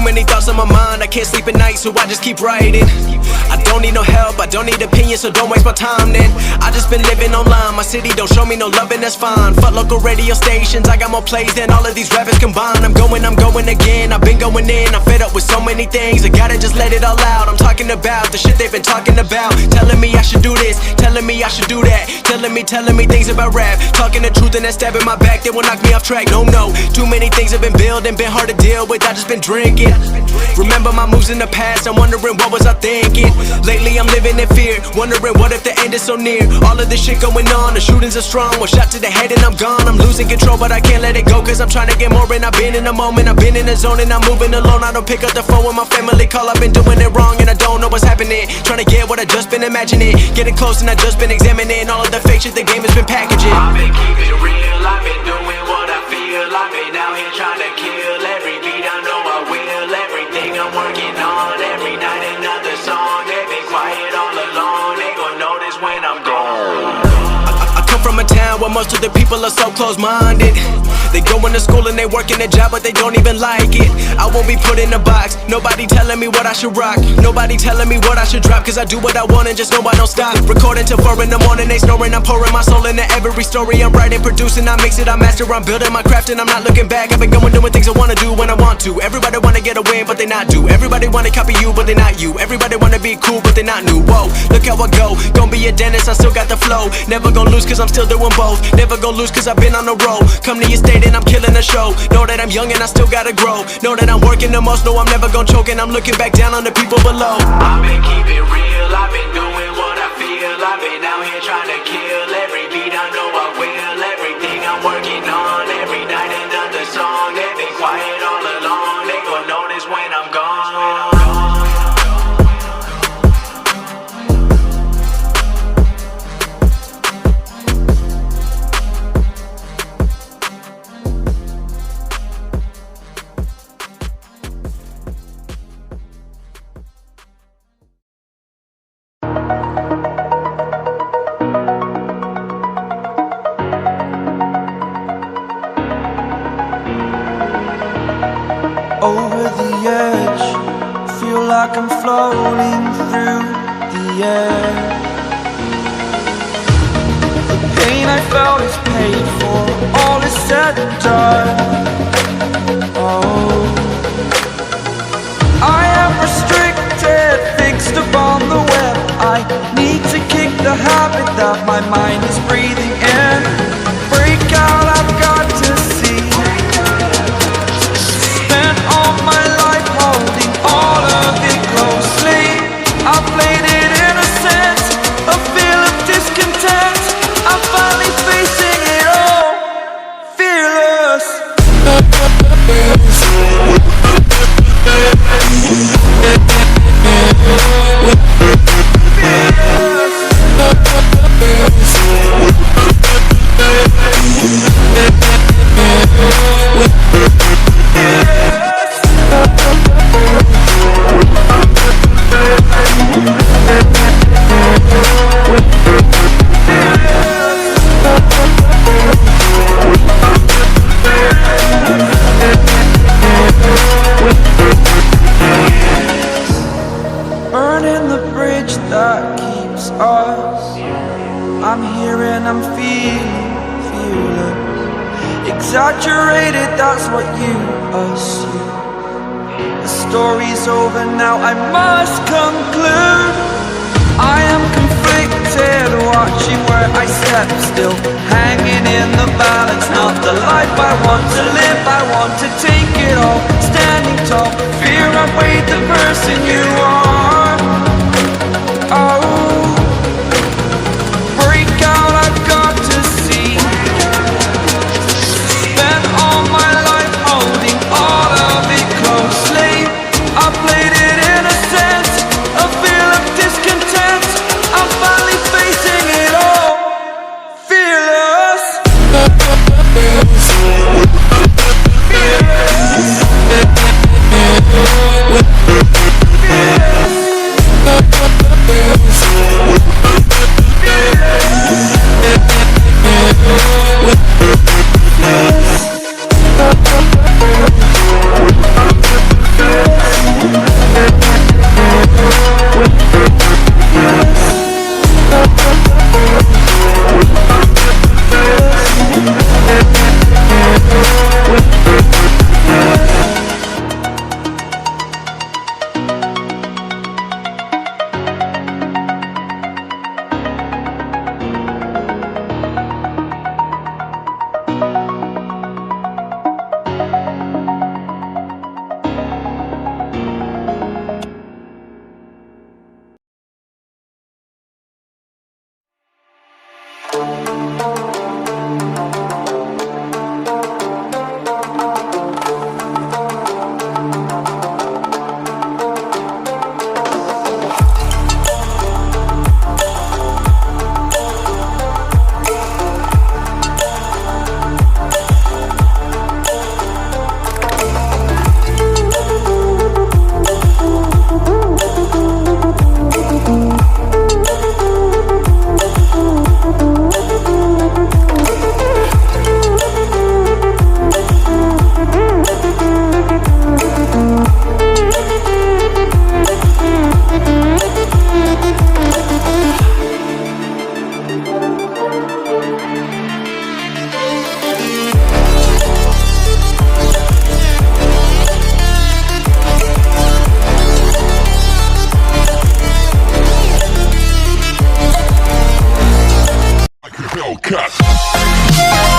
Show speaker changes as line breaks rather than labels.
many thoughts on my mind, I can't sleep at night, so I just keep writing. I don't need no help, I don't need opinions, so don't waste my time then. I just been living online, my city don't show me no love and that's fine. Fuck local radio stations, I got more plays than all of these rappers combined. I'm going again, I've been going in, I'm fed up with so many things, I gotta just let it all out. I'm talking about the shit they've been talking about, telling me I should do this, telling me I should do that, telling me things about rap, talking the truth and that stab in my back, they will knock me off track. No, too many things have been building, been hard to deal with, I just been drinking. Remember my moves in the past, I'm wondering what was I thinking. Lately I'm living in fear, wondering what if the end is so near. All of this shit going on, the shootings are strong, one shot to the head and I'm gone. I'm losing control but I can't let it go, cause I'm trying to get more. And I've been in the moment, I've been in the zone, and I'm moving alone. I don't pick up the phone when my family call, I've been doing it wrong and I don't know what's happening. Trying to get what I just been imagining, getting close and I just been examining all of the fake shit the game has been packaging.
I've been keeping it real, I've been doing what I feel. I've been out here trying to kill every beat, I know I will. Everything I'm working on, every night another song. They've been quiet all along, they gon' notice when I'm gone.
I come from a town where most of the people are so close-minded. They going to school and they working a job but they don't even like it. I won't be put in a box, nobody telling me what I should rock, nobody telling me what I should drop, cause I do what I want and just know I don't stop. Recording till 4 in the morning, they snoring, I'm pouring my soul into every story. I'm writing, producing, I mix it, I master, I'm building my craft and I'm not looking back. I've been going doing things I wanna do when I want to. Everybody wanna get a win but they not do. Everybody wanna copy you but they not you. Everybody wanna be cool but they not new. Whoa, look how I go, gonna be a dentist, I still got the flow. Never gonna lose cause I'm still doing both. Never gonna lose cause I've been on the road. Come to your state and I'm killing the show. Know that I'm young and I still gotta grow. Know that I'm working the most, know I'm never gonna choke, and I'm looking back down on the people below.
I've been keeping it real, I've been doing what I feel. I've been out here trying to kill every beat, I know I will. Everything I'm working on, every night another song. They've been quiet all along, they gon' notice when I'm gone.
Over the edge, feel like I'm floating through the air. The pain I felt is paid for, all is said and done. Oh, I am restricted, fixed upon the web. I need to kick the habit that my mind is breathing in. Break out, I've got to see. All my life holding all of it closely. I played it innocent, a feel of discontent. I'm finally facing it all, fearless. Burning the bridge that keeps us. I'm here and I'm feeling fearless. Exaggerated, that's what you assume. The story's over now, I must conclude. I am conflicted, watching where I step still, hanging in the balance. Not the life I want to live, I want to take it all. Standing tall, fear outweighed the person you are. Oh, break out, I've got to see. Spent all my life holding all of it closely. I played it innocent, a feel of discontent. I'm finally facing it all, fearless. Fearless.
Hellcat.